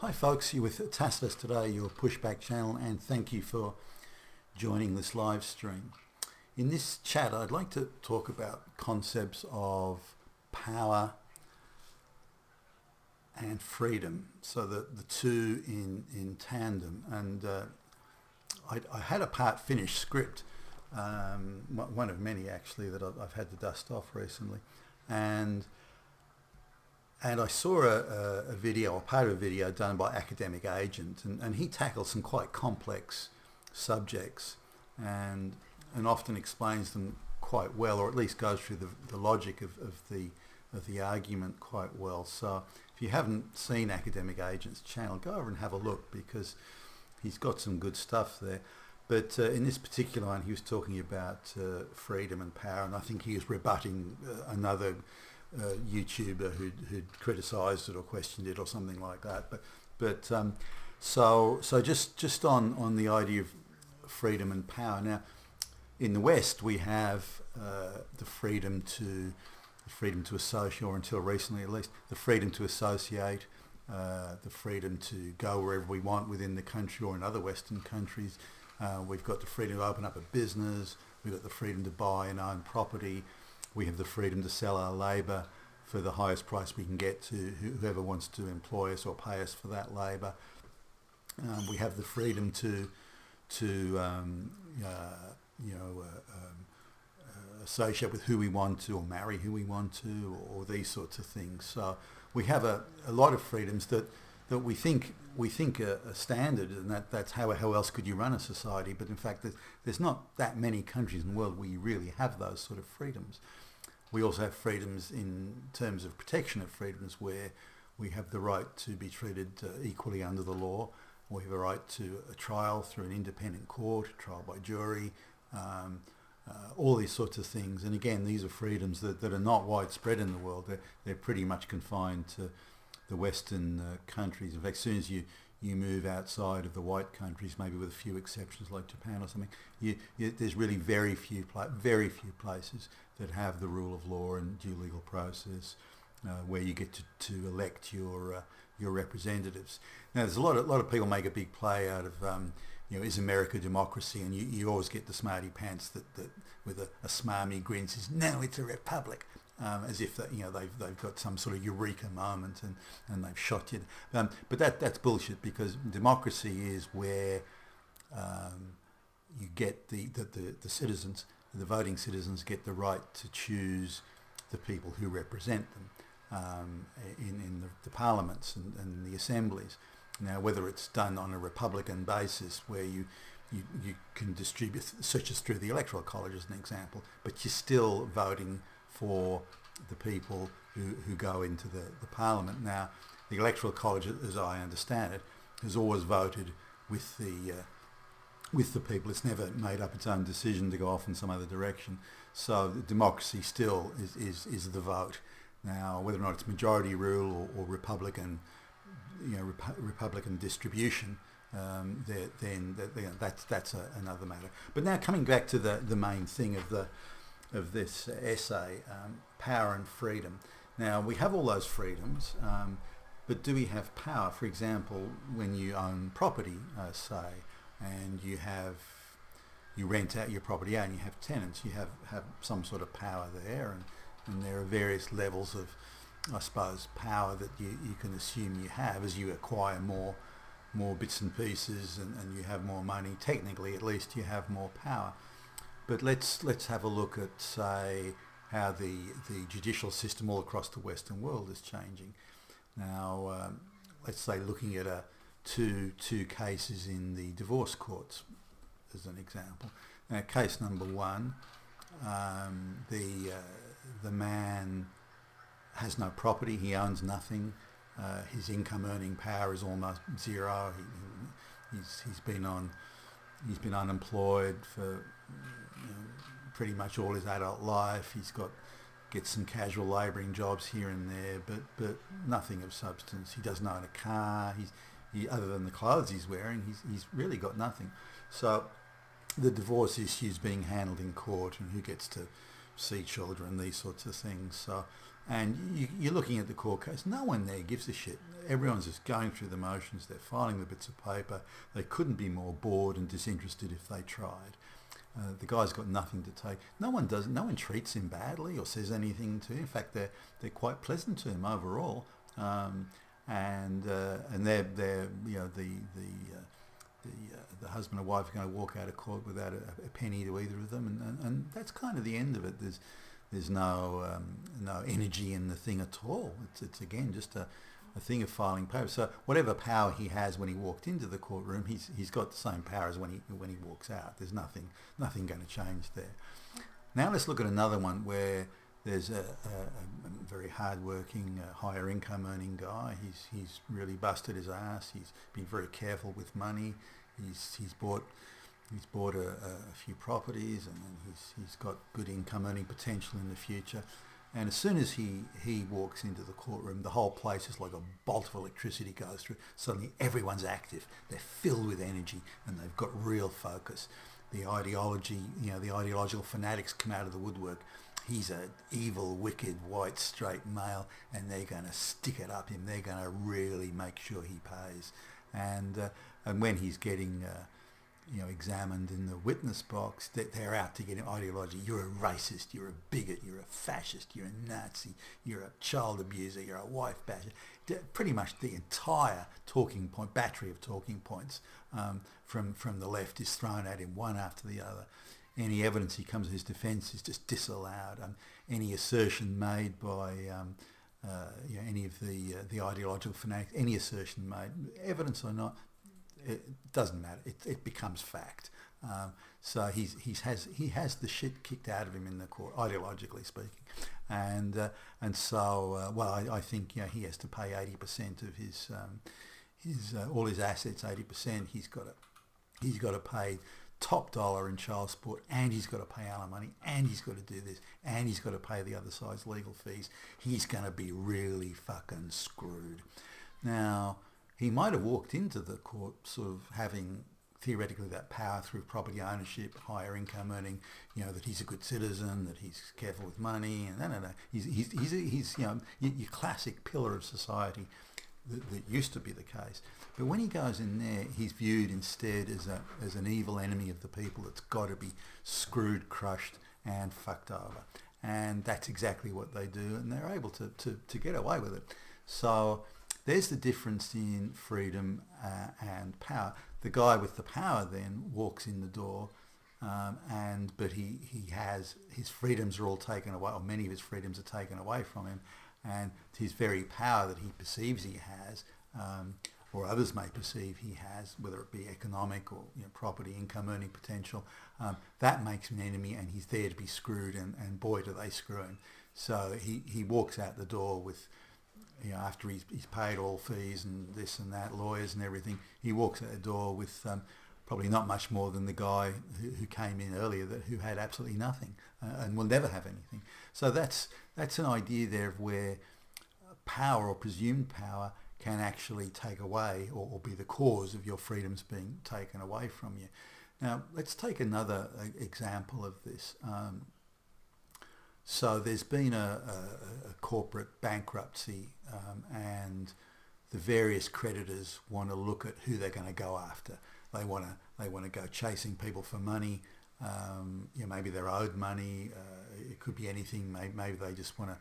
Hi folks, you're with Tacitus today, your pushback channel, and thank you for joining this live stream. In this chat I'd like to talk about concepts of power and freedom, so that the two in tandem. And I had a part finished script, one of many actually that I've had to dust off recently, and I saw a video, or part of a video done by Academic Agent, and he tackles some quite complex subjects and often explains them quite well, or at least goes through the logic of the argument quite well. So if you haven't seen Academic Agent's channel, go over and have a look, because he's got some good stuff there. But in this particular one, he was talking about freedom and power, and I think he was rebutting another YouTuber who'd criticised it or questioned it or something like that. So just on the idea of freedom and power. Now, in the West, we have the freedom to associate, or until recently at least, the freedom to associate, the freedom to go wherever we want within the country or in other Western countries. We've got the freedom to open up a business. We've got the freedom to buy and own property. We have the freedom to sell our labour for the highest price we can get to whoever wants to employ us or pay us for that labour. We have the freedom to associate with who we want to, or marry who we want to, or these sorts of things. So we have a lot of freedoms that we think are standard, and that's how else could you run a society. But in fact, there's not that many countries in the world where you really have those sort of freedoms. We also have freedoms in terms of protection of freedoms, where we have the right to be treated equally under the law. We have a right to a trial through an independent court, trial by jury, all these sorts of things. And again, these are freedoms that are not widespread in the world. They're pretty much confined to the Western countries. In fact, as soon as you move outside of the white countries, maybe with a few exceptions like Japan or something, there's really very few places that have the rule of law and due legal process, where you get to elect your representatives. Now, there's a lot of people make a big play out of is America democracy, and you always get the smarty pants that with a smarmy grin says, no, it's a republic. As if that they've got some sort of eureka moment and they've shot you. But that's bullshit, because democracy is where you get the citizens, the voting citizens, get the right to choose the people who represent them in the parliaments and the assemblies. Now, whether it's done on a Republican basis, where you can distribute, such as through the Electoral College as an example, but you're still voting for the people who go into the parliament. Now, the Electoral College, as I understand it, has always voted with the people. It's never made up its own decision to go off in some other direction. So democracy still is the vote. Now, whether or not it's majority rule or Republican, Republican distribution, then that's another matter. But now, coming back to the main thing of this essay, power and freedom. Now, we have all those freedoms, but do we have power? For example, when you own property, say, and you rent out your out and you have tenants, you have some sort of power there, and there are various levels of, I suppose, power that you can assume you have as you acquire more bits and pieces, and you have more money. Technically, at least, you have more power. But let's have a look at, say, how the judicial system all across the Western world is changing. Now, let's say, looking at two cases in the divorce courts as an example. Now, case number one, the man has no property, he owns nothing, his income earning power is almost zero. He's been unemployed for pretty much all his adult life. He's gets some casual labouring jobs here and there, but nothing of substance. He doesn't own a car. He other than the clothes he's wearing, he's really got nothing. So the divorce issue is being handled in court, and who gets to see children, these sorts of things. So And you're looking at the court case. No one there gives a shit. Everyone's just going through the motions. They're filing the bits of paper. They couldn't be more bored and disinterested if they tried. The guy's got nothing to take. No one does. No one treats him badly or says anything to him. In fact, they're quite pleasant to him overall. And they're the husband and wife are going to walk out of court without a penny to either of them, and that's kind of the end of it. There's no energy in the thing at all. It's again just a thing of filing paper. So whatever power he has when he walked into the courtroom, he's got the same power as when he walks out. There's nothing going to change there. Now let's look at another one where there's a very hard-working, higher income earning guy. He's really busted his ass. He's been very careful with money. He's bought a few properties, and he's got good income earning potential in the future. And as soon as he walks into the courtroom, the whole place is like a bolt of electricity goes through. Suddenly everyone's active. They're filled with energy and they've got real focus. The ideological fanatics come out of the woodwork. He's an evil, wicked, white, straight male, and they're going to stick it up him. They're going to really make sure he pays. And when he's getting examined in the witness box, they're out to get him ideology. You're a racist, you're a bigot, you're a fascist, you're a Nazi, you're a child abuser, you're a wife basher. Pretty much the entire battery of talking points from the left is thrown at him, one after the other. Any evidence he comes to his defence is just disallowed. Any assertion made by any of the ideological fanatics, any assertion made, evidence or not, it doesn't matter. It becomes fact. So he has the shit kicked out of him in the court, ideologically speaking, and so I think he has to pay 80% of his all his assets. 80%. He's got to pay top dollar in child support, and he's got to pay alimony, and he's got to do this, and he's got to pay the other side's legal fees. He's going to be really fucking screwed. Now, he might have walked into the court sort of having theoretically that power through property ownership, higher income earning, that he's a good citizen, that he's careful with money, and no. He's your classic pillar of society that used to be the case. But when he goes in there, he's viewed instead as an evil enemy of the people that's got to be screwed, crushed, and fucked over. And that's exactly what they do, and they're able to get away with it. So there's the difference in freedom and power. The guy with the power then walks in the door, but he has his freedoms are all taken away, or many of his freedoms are taken away from him, and his very power that he perceives he has, or others may perceive he has, whether it be economic or property, income earning potential, that makes him an enemy, and he's there to be screwed, and boy do they screw him. So he walks out the door with, after he's paid all fees and this and that, lawyers and everything, he walks out the door with probably not much more than the guy who came in earlier who had absolutely nothing and will never have anything. So that's an idea there of where power or presumed power can actually take away or be the cause of your freedoms being taken away from you. Now, let's take another example of this. So there's been a corporate bankruptcy, and the various creditors want to look at who they're going to go after. They want to go chasing people for money. Maybe they're owed money. It could be anything. Maybe they just want to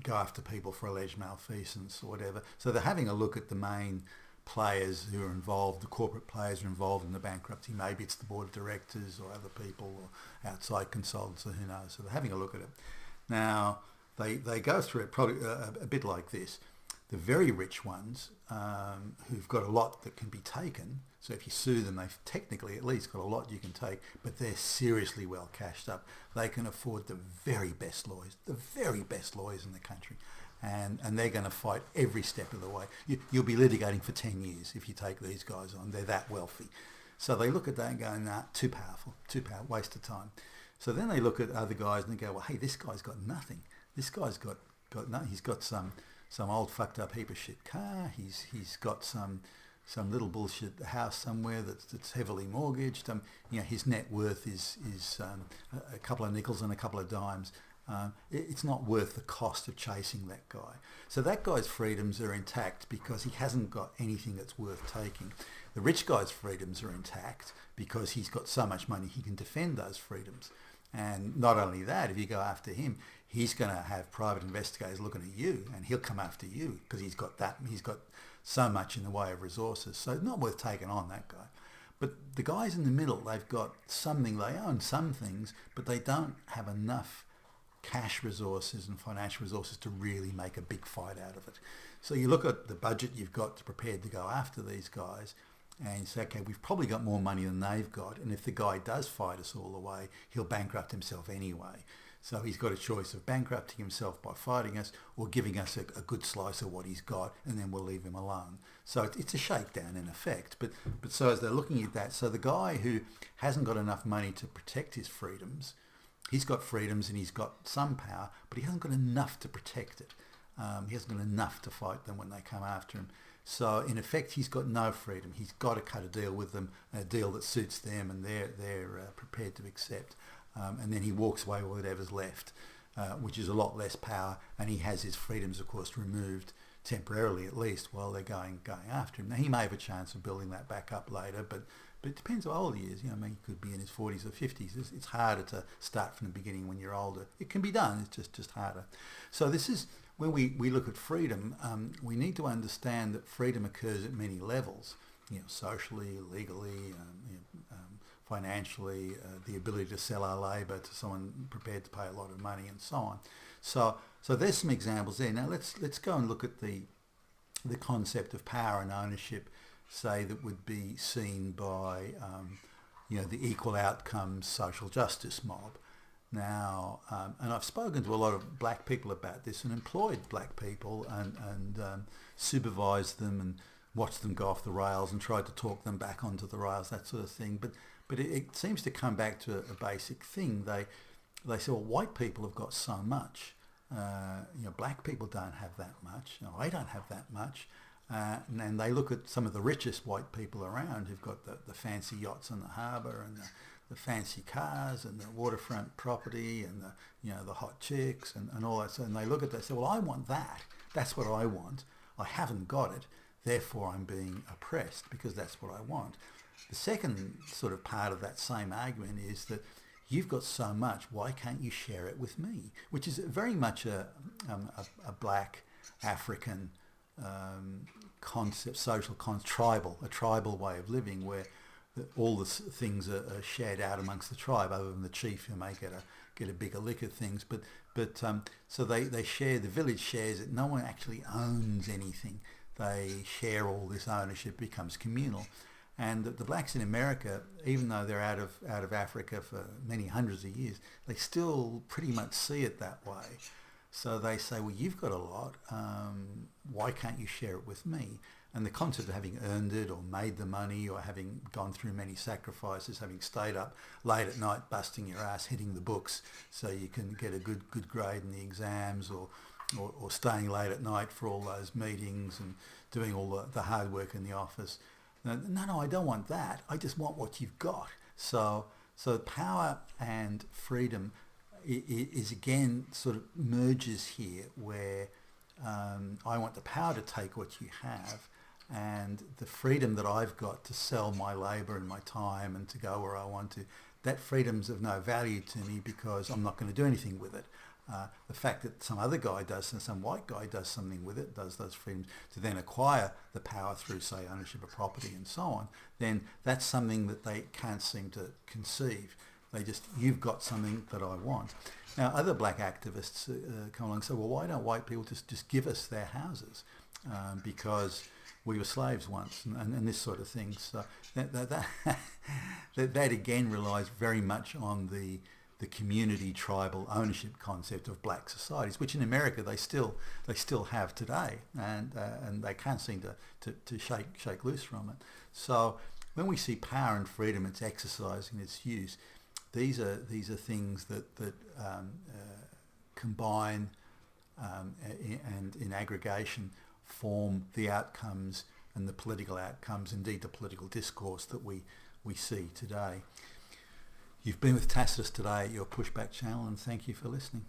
go after people for alleged malfeasance or whatever. So they're having a look at the main players who are involved, the corporate players who are involved in the bankruptcy. Maybe it's the board of directors or other people or outside consultants or who knows. So they're having a look at it. Now, they go through it probably a bit like this. The very rich ones who've got a lot that can be taken, so if you sue them, they've technically at least got a lot you can take, but they're seriously well cashed up. They can afford the very best lawyers in the country. And they're going to fight every step of the way. You'll be litigating for 10 years if you take these guys on. They're that wealthy. So they look at that and go, nah, too powerful, waste of time. So then they look at other guys and they go, well, hey, this guy's got nothing. This guy's got nothing. He's got some old fucked up heap of shit car. He's got some little bullshit house somewhere that's heavily mortgaged. His net worth is a couple of nickels and a couple of dimes. It's not worth the cost of chasing that guy. So that guy's freedoms are intact because he hasn't got anything that's worth taking. The rich guy's freedoms are intact because he's got so much money he can defend those freedoms. And not only that, if you go after him, he's going to have private investigators looking at you, and he'll come after you because he's got so much in the way of resources. So it's not worth taking on that guy. But the guys in the middle, they've got something, they own some things, but they don't have enough cash resources and financial resources to really make a big fight out of it. So you look at the budget you've got prepared to go after these guys, and you say, okay, we've probably got more money than they've got, and if the guy does fight us all the way, he'll bankrupt himself anyway. So he's got a choice of bankrupting himself by fighting us or giving us a good slice of what he's got, and then we'll leave him alone. So it's a shakedown in effect. But so as they're looking at that, so the guy who hasn't got enough money to protect his freedoms, he's got freedoms and he's got some power, but he hasn't got enough to protect it. He hasn't got enough to fight them when they come after him. So in effect, he's got no freedom. He's got to cut a deal with them, a deal that suits them and they're prepared to accept. And then he walks away with whatever's left, which is a lot less power, and he has his freedoms, of course, removed temporarily at least while they're going after him. Now, he may have a chance of building that back up later, but it depends how old he is. I mean, he could be in his 40s or 50s. It's harder to start from the beginning when you're older. It can be done, it's just harder. So this is, when we look at freedom, we need to understand that freedom occurs at many levels, socially, legally, financially, the ability to sell our labour to someone prepared to pay a lot of money, and so on. So there's some examples there. Now let's go and look at the concept of power and ownership, say, that would be seen by the equal outcomes social justice mob. Now, and I've spoken to a lot of black people about this and employed black people and supervised them and watched them go off the rails and tried to talk them back onto the rails, that sort of thing. But it seems to come back to a basic thing. They say, well, white people have got so much. Black people don't have that much. I don't have that much. And they look at some of the richest white people around who've got the fancy yachts on the harbour and the fancy cars and the waterfront property and the hot chicks and all that. So, and they look at that and say, well, I want that. That's what I want. I haven't got it. Therefore, I'm being oppressed because that's what I want. The second sort of part of that same argument is that you've got so much, why can't you share it with me? Which is very much a black African concept, social a tribal way of living where all the things are shared out amongst the tribe, other than the chief who may get a bigger lick of things. But so they share, the village shares it. No one actually owns anything. They share all this ownership, becomes communal. And the blacks in America, even though they're out of Africa for many hundreds of years, they still pretty much see it that way. So they say, well, you've got a lot. Why can't you share it with me? And the concept of having earned it or made the money or having gone through many sacrifices, having stayed up late at night, busting your ass, hitting the books so you can get a good grade in the exams, or staying late at night for all those meetings and doing all the hard work in the office. No, I don't want that. I just want what you've got. So power and freedom is again sort of merges here, where I want the power to take what you have, and the freedom that I've got to sell my labour and my time and to go where I want to. That freedom's of no value to me because I'm not going to do anything with it. The fact that some other guy does, and some white guy does something with it, does those freedoms to then acquire the power through, say, ownership of property and so on, then that's something that they can't seem to conceive. You've got something that I want. Now, other black activists come along and say, well, why don't white people just give us their houses? Because we were slaves once, and this sort of thing. So that again relies very much on the community tribal ownership concept of black societies, which in America they still have today, and they can't seem to shake loose from it. So when we see power and freedom, it's exercising its use. These are things that combine and in aggregation form the outcomes and the political outcomes, indeed the political discourse that we see today. You've been with Tacitus today at your Pushback channel, and thank you for listening.